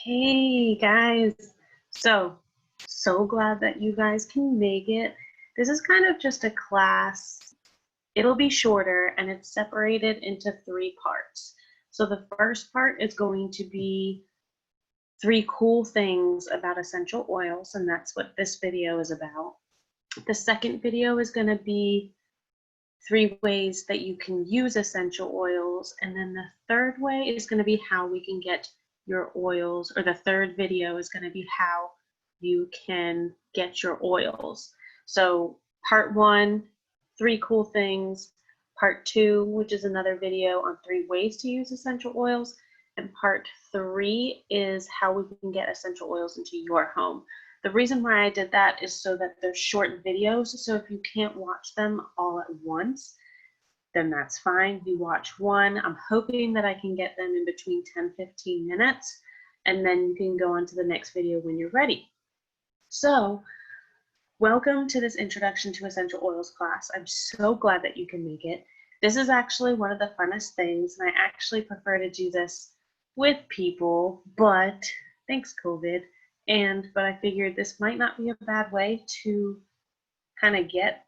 Hey guys, so glad that you guys can make it. This is kind of just a class. It'll be shorter and it's separated into three parts. So the first part is going to be three cool things about essential oils, and that's what this video is about. The second video is going to be three ways that you can use essential oils, and then the third way is going to be how we can get your oils, or the third video is going to be how you can get your oils. So part one, three cool things. Part two, which is another video on three ways to use essential oils. And part three is how we can get essential oils into your home. The reason why I did that is so that they're short videos. So if you can't watch them all at once, then that's fine. You watch one. I'm hoping that I can get them in between 10-15 minutes, and then you can go on to the next video when you're ready. So welcome to this Introduction to Essential Oils class. I'm so glad that you can make it. This is actually one of the funnest things, and I actually prefer to do this with people, but thanks COVID. But I figured this might not be a bad way to kind of get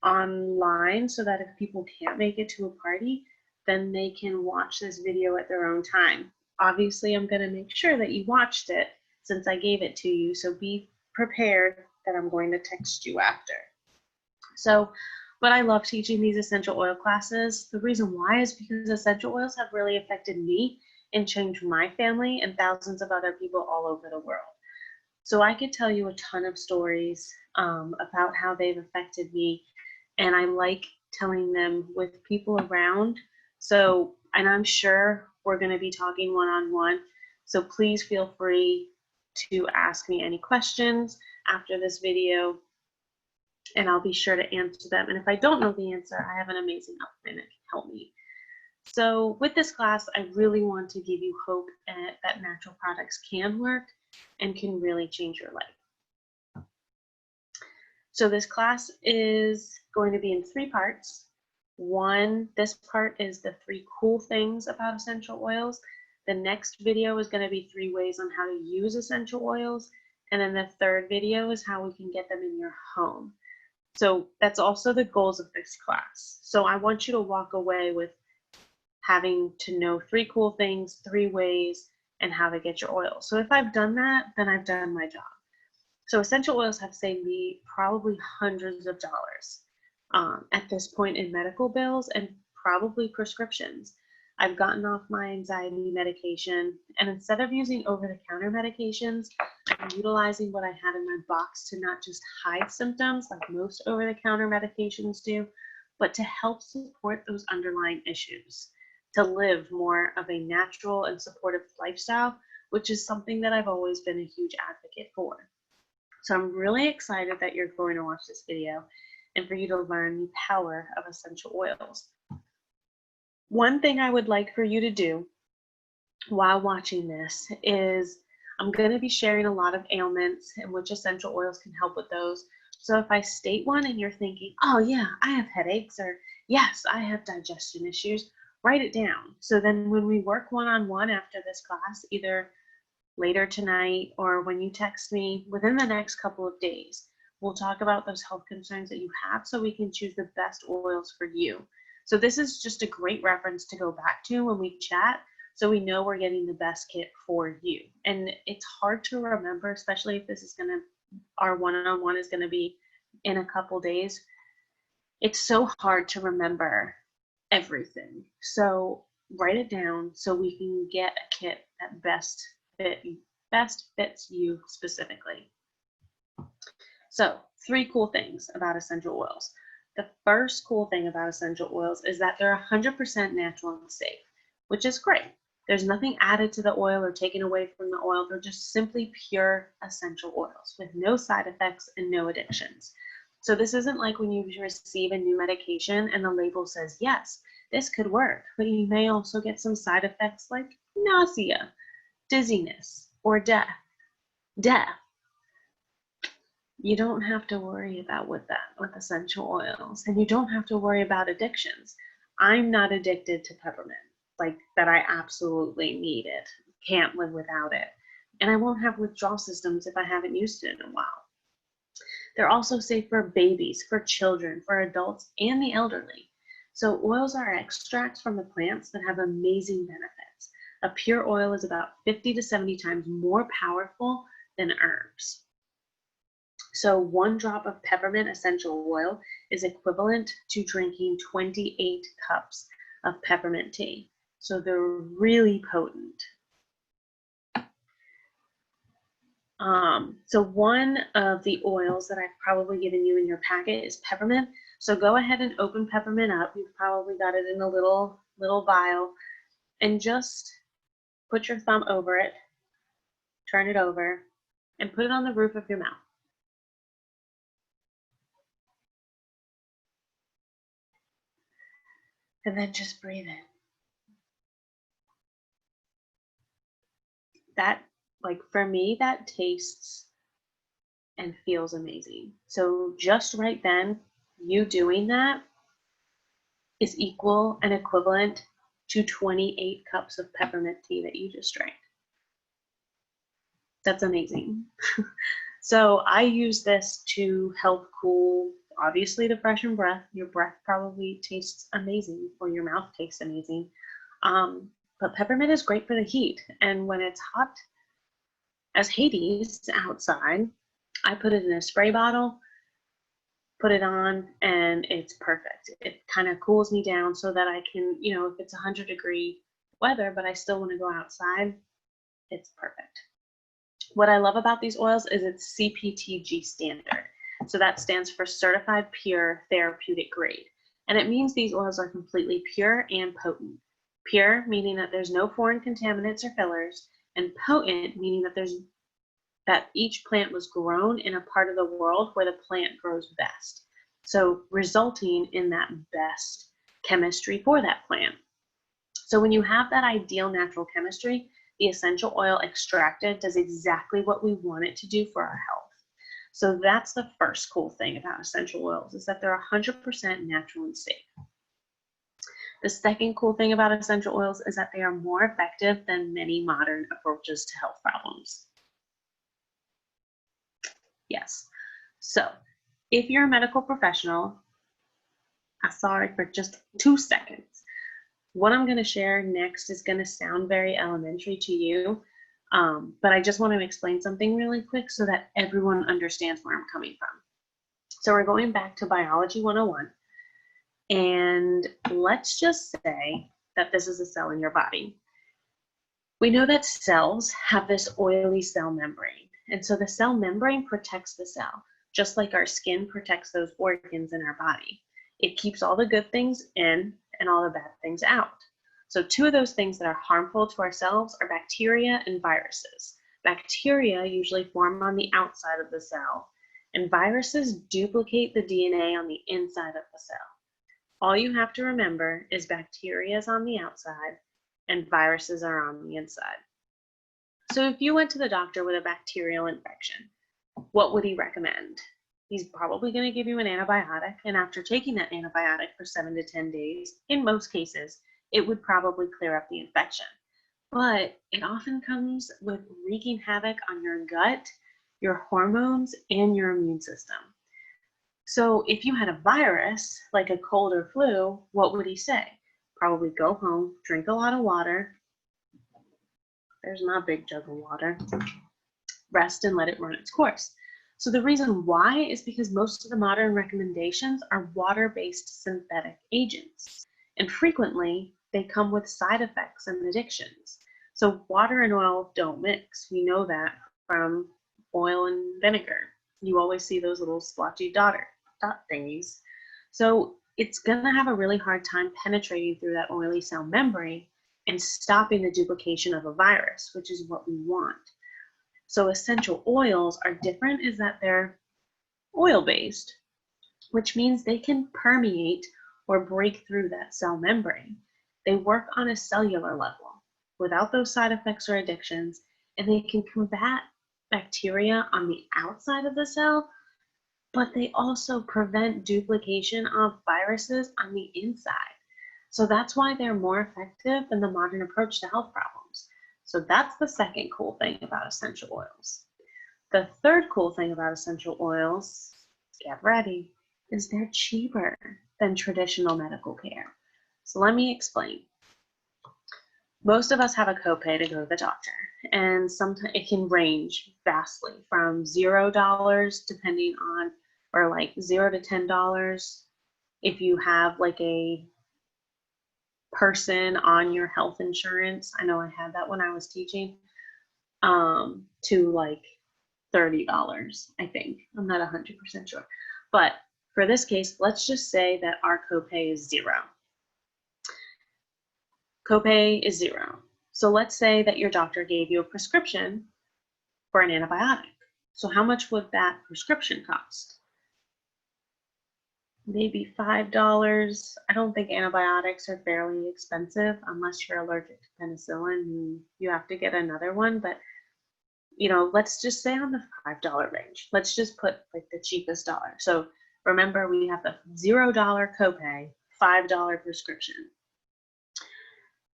online so that if people can't make it to a party, then they can watch this video at their own time. Obviously, I'm going to make sure that you watched it since I gave it to you, so be prepared that I'm going to text you after. So, but I love teaching these essential oil classes. The reason why is because essential oils have really affected me and changed my family and thousands of other people all over the world. So I could tell you a ton of stories about how they've affected me, and I like telling them with people around. So, and I'm sure we're going to be talking one-on-one. So please feel free to ask me any questions after this video, and I'll be sure to answer them. And if I don't know the answer, I have an amazing upline that can help me. So with this class, I really want to give you hope that natural products can work and can really change your life. So this class is going to be in three parts. One, this part is the three cool things about essential oils. The next video is going to be three ways on how to use essential oils. And then the third video is how we can get them in your home. So that's also the goals of this class. So I want you to walk away with having to know three cool things, three ways, and how to get your oil. So if I've done that, then I've done my job. So essential oils have saved me probably hundreds of dollars at this point in medical bills and probably prescriptions. I've gotten off my anxiety medication, and instead of using over-the-counter medications, I'm utilizing what I had in my box to not just hide symptoms like most over-the-counter medications do, but to help support those underlying issues, to live more of a natural and supportive lifestyle, which is something that I've always been a huge advocate for. So I'm really excited that you're going to watch this video and for you to learn the power of essential oils. One thing I would like for you to do while watching this is I'm going to be sharing a lot of ailments and which essential oils can help with those. So if I state one and you're thinking, oh yeah, I have headaches, or yes, I have digestion issues, write it down. So then when we work one-on-one after this class, either later tonight or when you text me within the next couple of days, we'll talk about those health concerns that you have so we can choose the best oils for you. So this is just a great reference to go back to when we chat, so we know we're getting the best kit for you. And it's hard to remember, especially if this is our one-on-one is gonna be in a couple days. It's so hard to remember everything. So write it down so we can get a kit that best fits you specifically. So, three cool things about essential oils. The first cool thing about essential oils is that they're 100% natural and safe, which is great. There's nothing added to the oil or taken away from the oil. They're just simply pure essential oils with no side effects and no addictions. So this isn't like when you receive a new medication and the label says, yes, this could work, but you may also get some side effects like nausea, dizziness, or death. You don't have to worry about with essential oils, and you don't have to worry about addictions. I'm not addicted to peppermint, like that I absolutely need it, can't live without it. and I won't have withdrawal symptoms if I haven't used it in a while. They're also safe for babies, for children, for adults, and the elderly. So oils are extracts from the plants that have amazing benefits. A pure oil is about 50 to 70 times more powerful than herbs. So 1 drop of peppermint essential oil is equivalent to drinking 28 cups of peppermint tea. So they're really potent. So one of the oils that I've probably given you in your packet is peppermint. So go ahead and open peppermint up. You've probably got it in a little vial, and just put your thumb over it, turn it over, and put it on the roof of your mouth. And then just breathe in. That, like for me, that tastes and feels amazing. So just right then, you doing that is equal and equivalent to 28 cups of peppermint tea that you just drank. That's amazing. So I use this to help cool, obviously, the freshen breath. Your breath probably tastes amazing, or your mouth tastes amazing. But peppermint is great for the heat. And when it's hot as Hades outside, I put it in a spray bottle, put it on, and it's perfect. It kind of cools me down so that I can, if it's 100-degree weather, but I still want to go outside, it's perfect. What I love about these oils is it's CPTG standard. So that stands for Certified Pure Therapeutic Grade. And it means these oils are completely pure and potent. Pure, meaning that there's no foreign contaminants or fillers, and potent, meaning that each plant was grown in a part of the world where the plant grows best. So resulting in that best chemistry for that plant. So when you have that ideal natural chemistry, the essential oil extracted does exactly what we want it to do for our health. So that's the first cool thing about essential oils, is that they're 100% natural and safe. The second cool thing about essential oils is that they are more effective than many modern approaches to health problems. Yes. So if you're a medical professional, I'm sorry for just 2 seconds. What I'm going to share next is going to sound very elementary to you, but I just want to explain something really quick so that everyone understands where I'm coming from. So we're going back to Biology 101, and let's just say that this is a cell in your body. We know that cells have this oily cell membrane, and so the cell membrane protects the cell, just like our skin protects those organs in our body. It keeps all the good things in and all the bad things out. So 2 of those things that are harmful to ourselves are bacteria and viruses. Bacteria usually form on the outside of the cell, and viruses duplicate the DNA on the inside of the cell. All you have to remember is bacteria is on the outside and viruses are on the inside. So if you went to the doctor with a bacterial infection, what would he recommend? He's probably going to give you an antibiotic, and after taking that antibiotic for 7 to 10 days, in most cases, it would probably clear up the infection. But it often comes with wreaking havoc on your gut, your hormones, and your immune system. So if you had a virus, like a cold or flu, what would he say? Probably go home, drink a lot of water. There's my big jug of water. Rest and let it run its course. So the reason why is because most of the modern recommendations are water-based synthetic agents, and frequently they come with side effects and addictions. So water and oil don't mix. We know that from oil and vinegar. You always see those little splotchy dot thingies. So it's going to have a really hard time penetrating through that oily cell membrane and stopping the duplication of a virus, which is what we want. So essential oils are different is that they're oil-based, which means they can permeate or break through that cell membrane. They work on a cellular level without those side effects or addictions, and they can combat bacteria on the outside of the cell, but they also prevent duplication of viruses on the inside. So that's why they're more effective than the modern approach to health problems. So that's the second cool thing about essential oils. The third cool thing about essential oils, get ready, is they're cheaper than traditional medical care. So let me explain. Most of us have a copay to go to the doctor, and sometimes it can range vastly from $0 depending on, or like $0 to $10 if you have like a person on your health insurance. I know I had that when I was teaching, to like $30, I think. I'm not 100% sure. But for this case, let's just say that our copay is $0. Copay is $0. So let's say that your doctor gave you a prescription for an antibiotic. So how much would that prescription cost? Maybe $5. I don't think antibiotics are fairly expensive unless you're allergic to penicillin and you have to get another one. But you know, let's just say on the $5 range. Let's just put like the cheapest dollar. So remember, we have the $0 copay, $5 prescription.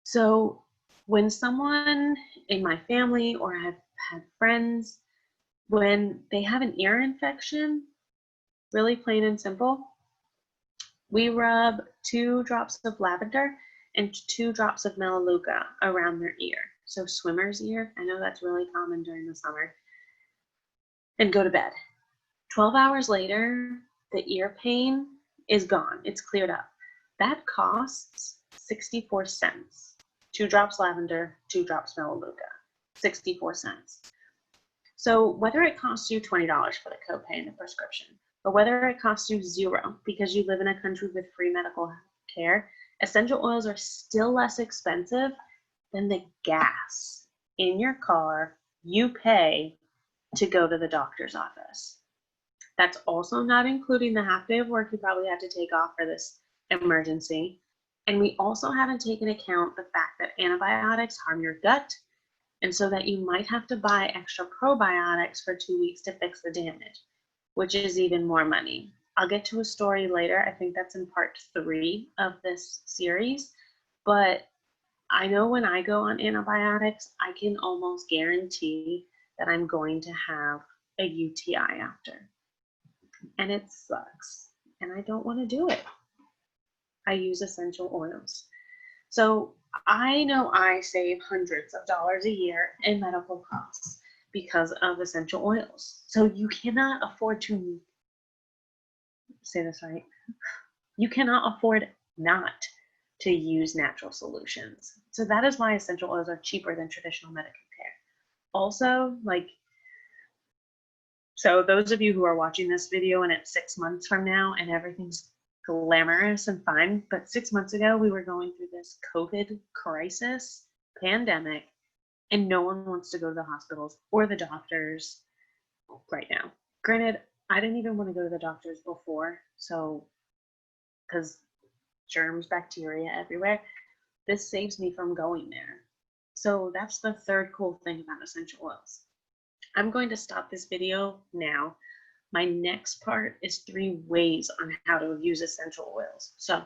So when someone in my family, or I've had friends, when they have an ear infection, really plain and simple, we rub 2 drops of lavender and 2 drops of melaleuca around their ear. So swimmer's ear, I know that's really common during the summer, and go to bed. 12 hours later, the ear pain is gone. It's cleared up. That costs 64 cents. 2 drops lavender, 2 drops melaleuca, 64 cents. So whether it costs you $20 for the copay and the prescription, or whether it costs you $0 because you live in a country with free medical care, essential oils are still less expensive than the gas in your car you pay to go to the doctor's office. That's also not including the half day of work you probably had to take off for this emergency. And we also haven't taken account the fact that antibiotics harm your gut, and so that you might have to buy extra probiotics for 2 weeks to fix the damage, which is even more money. I'll get to a story later. I think that's in part 3 of this series. But I know when I go on antibiotics, I can almost guarantee that I'm going to have a UTI after. And it sucks. And I don't want to do it. I use essential oils. So I know I save hundreds of dollars a year in medical costs because of essential oils. So you cannot afford to, say this right, you cannot afford not to use natural solutions. So that is why essential oils are cheaper than traditional medical care. Also, like, so those of you who are watching this video and it's 6 months from now and everything's glamorous and fine, but 6 months ago we were going through this COVID crisis, pandemic, and no one wants to go to the hospitals or the doctors right now. Granted, I didn't even want to go to the doctors before, so, because germs, bacteria everywhere, this saves me from going there. So that's the third cool thing about essential oils. I'm going to stop this video now. My next part is 3 ways on how to use essential oils. So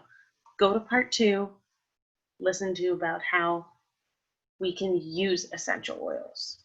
go to part 2, listen to about how we can use essential oils.